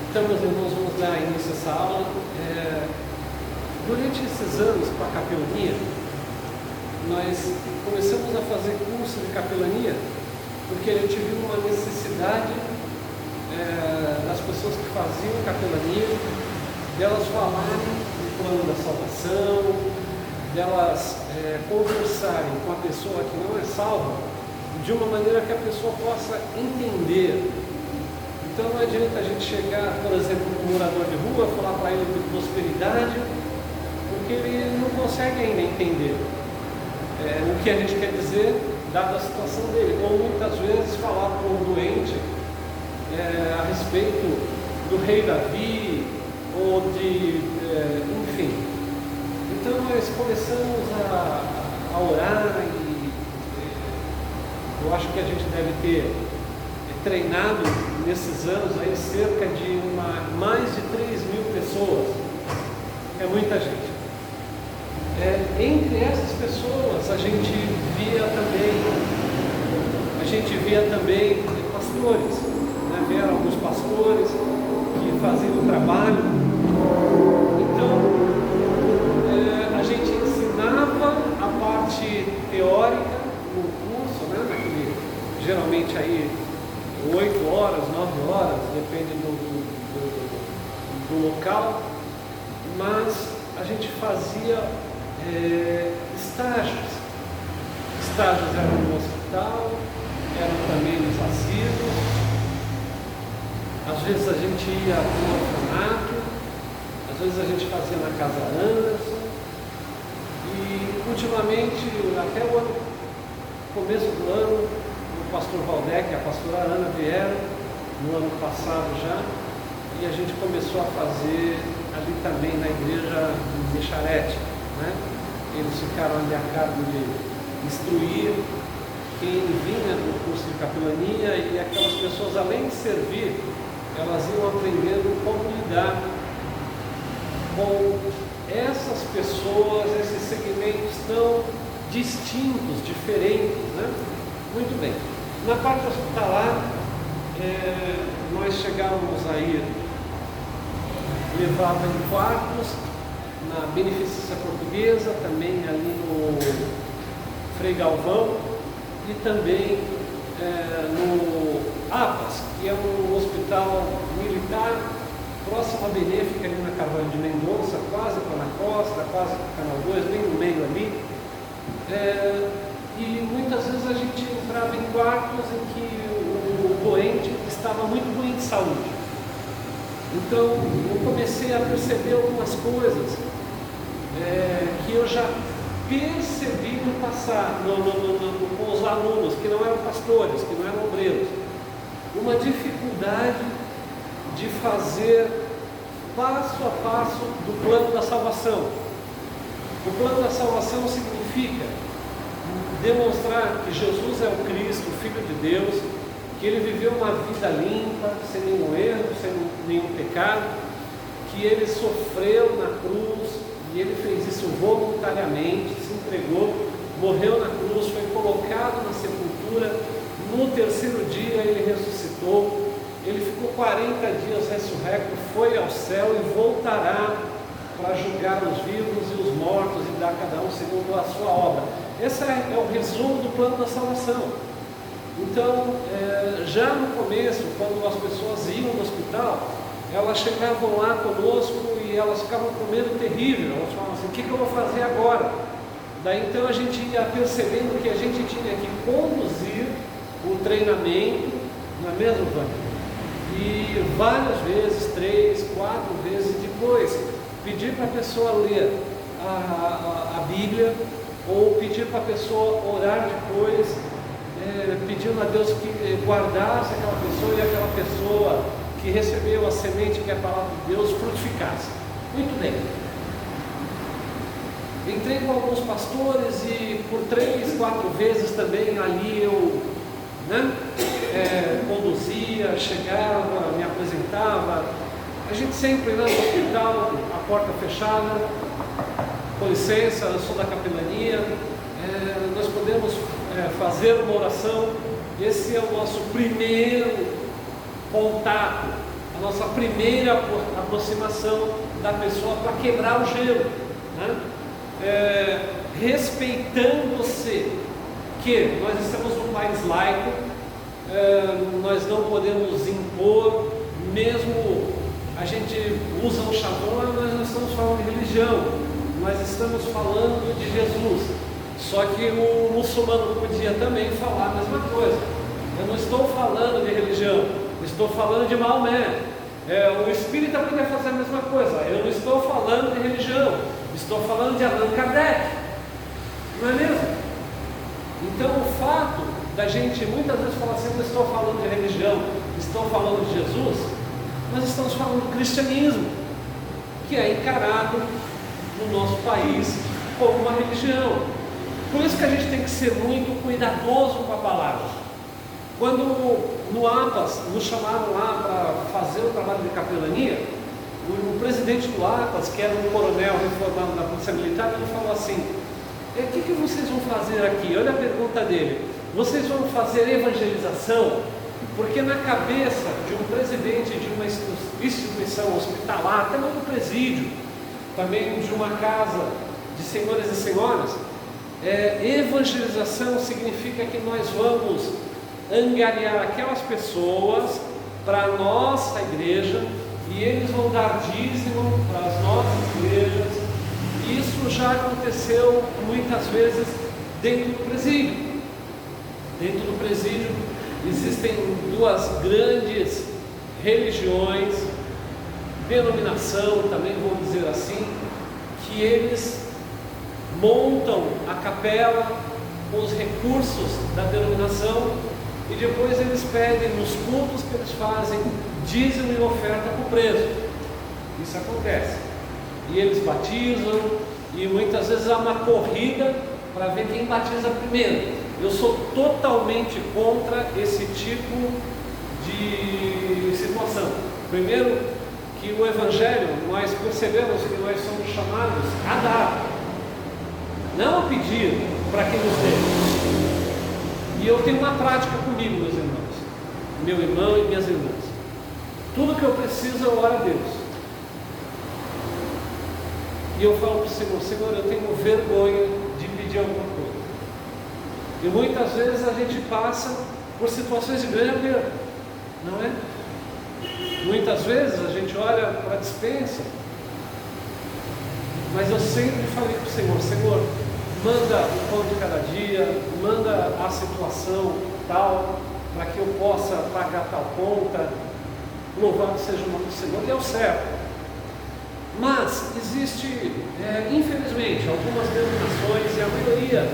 Então, meus irmãos, vamos dar início a essa aula. Durante esses anos com a capelania, nós começamos a fazer curso de capelania porque a gente viu uma necessidade das pessoas que faziam capelania, delas falarem do plano da salvação, delas conversarem com a pessoa que não é salva de uma maneira que a pessoa possa entender. Então não adianta a gente chegar, por exemplo, um morador de rua, falar para ele de prosperidade, porque ele não consegue ainda entender o que a gente quer dizer, dada a situação dele. Ou muitas vezes falar para um doente a respeito do rei Davi, ou de, enfim. Então nós começamos a orar e eu acho que a gente deve ter treinado nesses anos aí cerca de mais de 3.000 pessoas. É muita gente. Entre essas pessoas a gente via também pastores, né? Vieram alguns pastores que faziam o trabalho. Então a gente ensinava a parte teórica no curso, né? Geralmente aí 8 horas, 9 horas, depende do local, mas a gente fazia estágios. Estágios eram no hospital, eram também nos asilos, às vezes a gente ia para um orfanato, às vezes a gente fazia na Casa Anderson, e ultimamente, até o começo do ano, o pastor Valdec e a pastora Ana vieram no ano passado já, e a gente começou a fazer ali também na igreja de Micharete, né? Eles ficaram ali a cargo de instruir quem vinha do curso de capelania, e aquelas pessoas, além de servir, elas iam aprendendo como lidar com essas pessoas, esses segmentos tão distintos, diferentes, né? Muito bem. Na parte hospitalar, nós chegávamos a ir, levava em quartos, na Beneficência Portuguesa, também ali no Frei Galvão, e também no APAS, que é um hospital militar próximo à Benéfica, ali na Carvalho de Mendonça, quase para na Costa, quase para o Canal 2, bem no meio ali. E muitas vezes a gente entrava em quartos em que o doente estava muito ruim de saúde. Então eu comecei a perceber algumas coisas que eu já percebi no passado, com os alunos que não eram pastores, que não eram obreiros. Uma dificuldade de fazer passo a passo do plano da salvação. O plano da salvação significa demonstrar que Jesus é o Cristo, o Filho de Deus, que ele viveu uma vida limpa, sem nenhum erro, sem nenhum pecado, que ele sofreu na cruz, e ele fez isso voluntariamente, se entregou, morreu na cruz, foi colocado na sepultura, no terceiro dia ele ressuscitou, ele ficou 40 dias ressurrecto, foi ao céu e voltará para julgar os vivos e os mortos e dar a cada um segundo a sua obra. Esse é o resumo do plano da salvação. Então, já no começo, quando as pessoas iam no hospital, elas chegavam lá conosco e elas ficavam com medo terrível. Elas falavam assim: o que eu vou fazer agora? Daí então a gente ia percebendo que a gente tinha que conduzir o treinamento, não é mesmo, Vânia? E várias vezes, 3, 4 vezes depois, pedir para a pessoa ler a Bíblia, ou pedir para a pessoa orar depois, pedindo a Deus que guardasse aquela pessoa e aquela pessoa que recebeu a semente que é a palavra de Deus frutificasse. Muito bem. Entrei com alguns pastores e por 3, 4 vezes também ali eu conduzia, chegava, me apresentava. A gente sempre no hospital, a porta fechada, com licença, eu sou da capelania, nós podemos fazer uma oração. Esse é o nosso primeiro contato a nossa primeira aproximação da pessoa para quebrar o gelo, né? Respeitando-se que nós estamos num país laico, nós não podemos impor, mesmo a gente usa o chavão, nós não estamos falando de religião, nós estamos falando de Jesus. Só que o muçulmano podia também falar a mesma coisa. Eu não estou falando de religião, estou falando de Maomé. O espírita podia fazer a mesma coisa. Eu não estou falando de religião, estou falando de Allan Kardec, não é mesmo? Então o fato da gente muitas vezes falar assim, não estou falando de religião, estou falando de Jesus, nós estamos falando do cristianismo, que é encarado no nosso país como uma religião. Por isso que a gente tem que ser muito cuidadoso com a palavra. Quando no APAS nos chamaram lá para fazer o trabalho de capelania, o presidente do APAS, que era um coronel reformado da Polícia Militar, ele falou assim: o que vocês vão fazer aqui? Olha a pergunta dele. Vocês vão fazer evangelização? Porque na cabeça de um presidente de uma instituição hospitalar, até mesmo um presídio, também de uma casa de senhores e senhoras, evangelização significa que nós vamos angariar aquelas pessoas para a nossa igreja e eles vão dar dízimo para as nossas igrejas. Isso já aconteceu muitas vezes dentro do presídio. Dentro do presídio existem duas grandes religiões, denominação também, vou dizer assim, que eles montam a capela com os recursos da denominação e depois eles pedem nos cultos que eles fazem dízimo e oferta para o preso. Isso acontece. E eles batizam e muitas vezes há uma corrida para ver quem batiza primeiro. Eu sou totalmente contra esse tipo de situação. Primeiro, que o Evangelho, nós percebemos que nós somos chamados a dar, não a pedir para que nos dê. E eu tenho uma prática comigo, meus irmãos, meu irmão e minhas irmãs. Tudo que eu preciso eu oro a Deus. E eu falo para o Senhor: Senhor, eu tenho vergonha de pedir alguma coisa. E muitas vezes a gente passa por situações de grande perda, não é? Muitas vezes a gente olha para a despensa, mas eu sempre falei para o Senhor: Senhor, manda o pão de cada dia, manda a situação tal, para que eu possa pagar tal conta, louvado seja o nome do Senhor, e é o certo. Mas existe, infelizmente, algumas denominações, e a maioria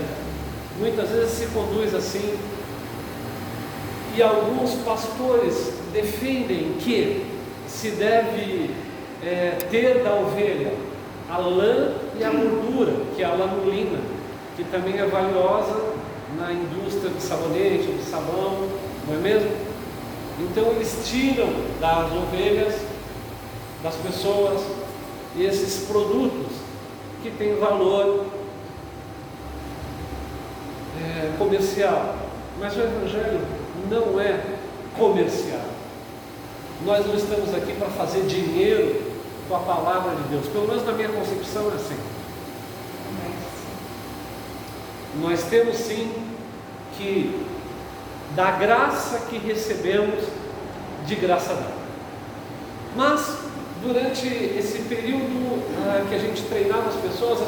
muitas vezes se conduz assim, e alguns pastores defendem que se deve ter da ovelha a lã e a gordura, que é a lanolina, que também é valiosa na indústria do sabonete, do sabão, não é mesmo? Então eles tiram das ovelhas, das pessoas, esses produtos que têm valor comercial. Mas o Evangelho não é comercial. Nós não estamos aqui para fazer dinheiro com a palavra de Deus. Pelo menos na minha concepção é assim. Nós temos sim que, da graça que recebemos, de graça dar. Mas durante esse período que a gente treinava as pessoas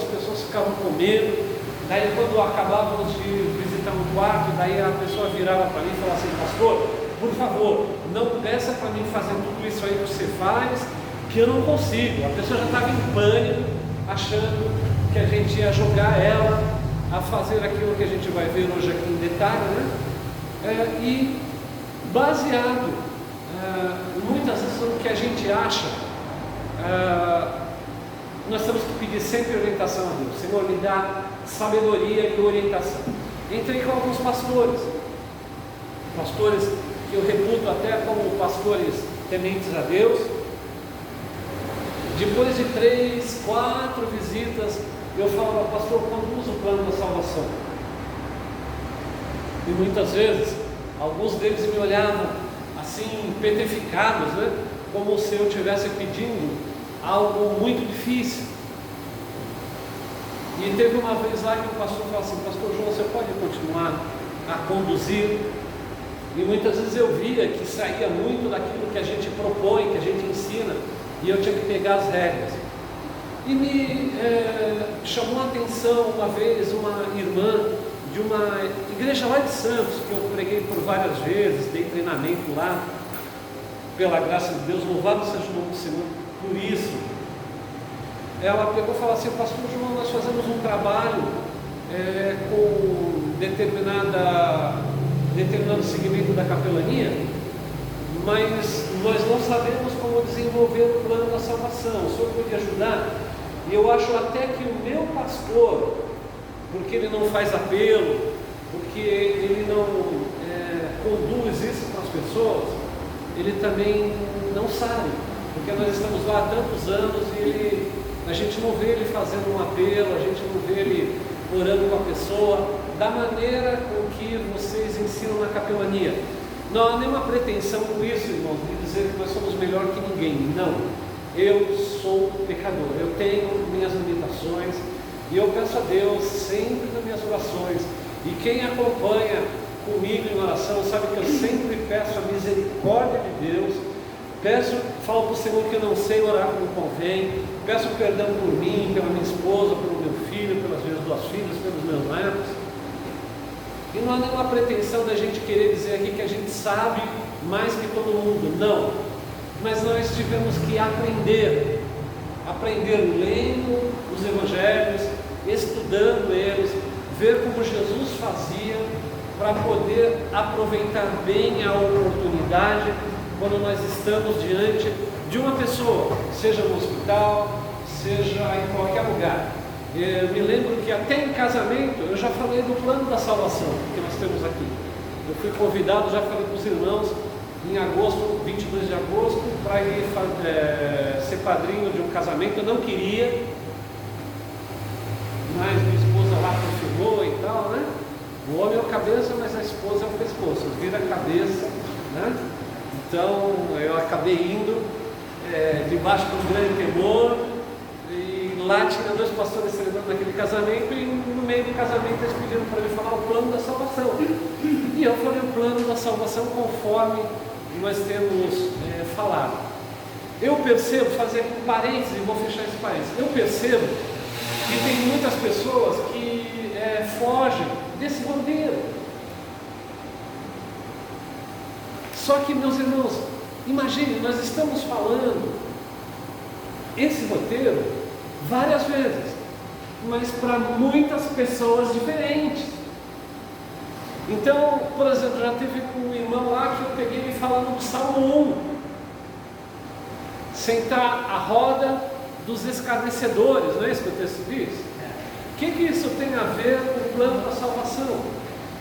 ficavam com medo. Daí quando acabávamos de visitar um quarto, daí a pessoa virava para mim e falava assim: pastor, por favor, não peça para mim fazer tudo isso aí que você faz, que eu não consigo. A pessoa já estava em pânico, achando que a gente ia jogar ela a fazer aquilo que a gente vai ver hoje aqui em detalhe, né? E baseado muitas vezes no que a gente acha, nós temos que pedir sempre orientação a Deus. Senhor, me dá sabedoria e orientação. Entrei com alguns pastores que eu reputo até como pastores tementes a Deus. Depois de 3, 4 visitas, eu falava: pastor, quando usa o plano da salvação? E muitas vezes, alguns deles me olhavam assim, petrificados, né? como se eu estivesse pedindo algo muito difícil. E teve uma vez lá que o pastor falou assim: pastor João, você pode continuar a conduzir? E muitas vezes eu via que saía muito daquilo que a gente propõe, que a gente ensina, e eu tinha que pegar as regras. E me chamou a atenção uma vez uma irmã de uma igreja lá de Santos, que eu preguei por várias vezes, dei treinamento lá, pela graça de Deus, louvado seja o nome do Senhor por isso. Ela pegou e falou assim: pastor João, nós fazemos um trabalho com determinado segmento da capelania, mas nós não sabemos como desenvolver o plano da salvação, o senhor pode ajudar? E eu acho até que o meu pastor, porque ele não faz apelo, porque ele não conduz isso para as pessoas, ele também não sabe, porque nós estamos lá há tantos anos e a gente não vê ele fazendo um apelo, a gente não vê ele orando com a pessoa, da maneira com que vocês ensinam na capelania. Não há nenhuma pretensão com isso, irmãos, de dizer que nós somos melhor que ninguém. Não, eu sou pecador, eu tenho minhas limitações, e eu peço a Deus sempre nas minhas orações, e quem acompanha comigo em oração sabe que eu sempre peço a misericórdia de Deus, falo para o Senhor que eu não sei orar como convém, peço perdão por mim, pela minha esposa, pelo meu filho, pelas minhas duas filhas, pelos meus netos. E não há nenhuma pretensão da gente querer dizer aqui que a gente sabe mais que todo mundo, não. Mas nós tivemos que aprender lendo os evangelhos, estudando eles, ver como Jesus fazia, para poder aproveitar bem a oportunidade quando nós estamos diante de uma pessoa, seja no hospital, seja em qualquer lugar. Eu me lembro que até em casamento eu já falei do plano da salvação que nós temos aqui. Eu fui convidado, já falei para os irmãos, em agosto, 22 de agosto, para ir ser padrinho de um casamento. Eu não queria, mas minha esposa lá confirmou e tal, né? O homem é a cabeça, mas a esposa é o pescoço, vira a cabeça, né? Então eu acabei indo debaixo de um grande temor, e lá tinha 2 pastores celebrando aquele casamento, e no meio do casamento eles pediram para mim falar o plano da salvação, e eu falei o plano da salvação conforme nós temos falado. Eu percebo, fazer um parênteses e vou fechar esse parênteses, eu percebo que tem muitas pessoas que fogem desse roteiro. Só que, meus irmãos, imagine, nós estamos falando esse roteiro várias vezes, mas para muitas pessoas diferentes. Então, por exemplo, já teve um irmão lá que eu peguei ele falando do Salmo 1, sentar à roda dos escarnecedores, não é isso que o texto diz? O que isso tem a ver com o plano da salvação?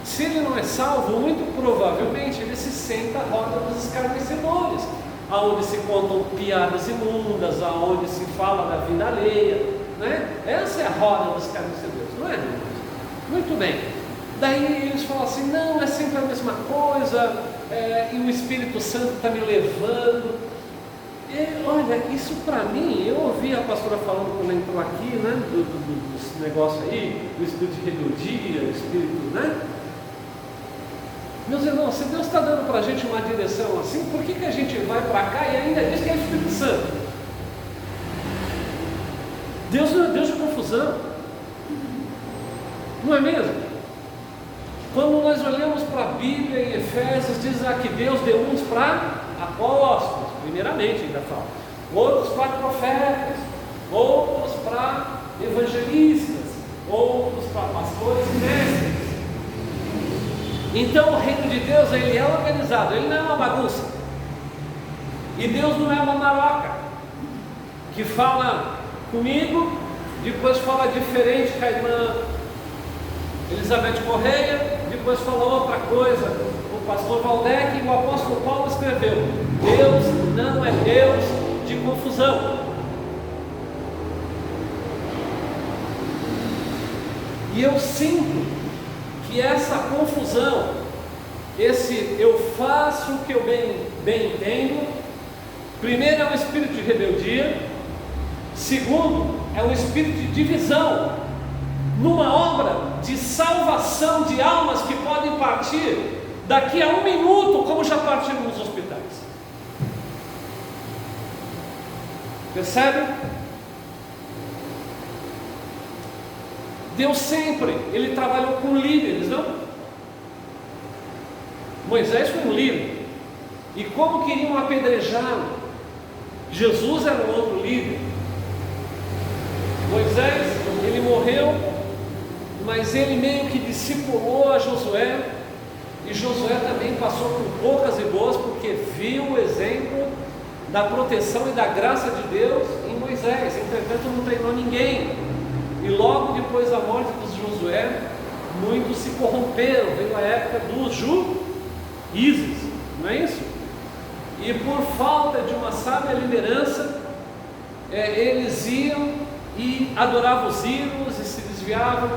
Se ele não é salvo, muito provavelmente ele se senta à roda dos escarnecedores, aonde se contam piadas imundas, aonde se fala da vida alheia, né? Essa é a roda dos escarnecedores, não é, irmãos? Muito bem. Daí eles falam assim: não, é sempre a mesma coisa, e o Espírito Santo está me levando. Olha, isso para mim, eu ouvi a pastora falando quando entrou aqui, né, dos negócios aí, do espírito de rebeldia, o espírito, né? Meus irmãos, se Deus está dando para a gente uma direção assim, por que a gente vai para cá e ainda diz que é o Espírito Santo? Deus não é Deus de confusão, não é mesmo? Quando nós olhamos para a Bíblia em Efésios, diz que Deus deu uns para apóstolos, primeiramente ainda fala, outros para profetas, outros para evangelistas, outros para pastores e mestres. Então o reino de Deus, ele é organizado, ele não é uma bagunça. E Deus não é uma maroca que fala comigo, depois fala diferente com a irmã Elizabeth Correia, depois fala outra coisa o pastor Valdec, e o apóstolo Paulo escreveu: Deus não é Deus de confusão. E eu sinto que essa confusão, esse eu faço o que eu bem entendo, Primeiro é um espírito de rebeldia. Segundo, é um espírito de divisão, numa obra de salvação de almas que podem partir daqui a 1 minuto, como já partiram nos hospitais. Percebe? Deus sempre, Ele trabalhou com líderes, não? Moisés foi um líder, e como queriam apedrejá-lo, Jesus era um outro líder. Moisés, ele morreu, mas ele meio que discipulou a Josué, e Josué também passou por poucas e boas, porque viu o exemplo da proteção e da graça de Deus em Moisés. Entretanto, não treinou ninguém, e logo depois da morte de Josué, muitos se corromperam. Veio a época dos juízes, não é isso? E por falta de uma sábia liderança, eles iam e adoravam os ídolos e se desviavam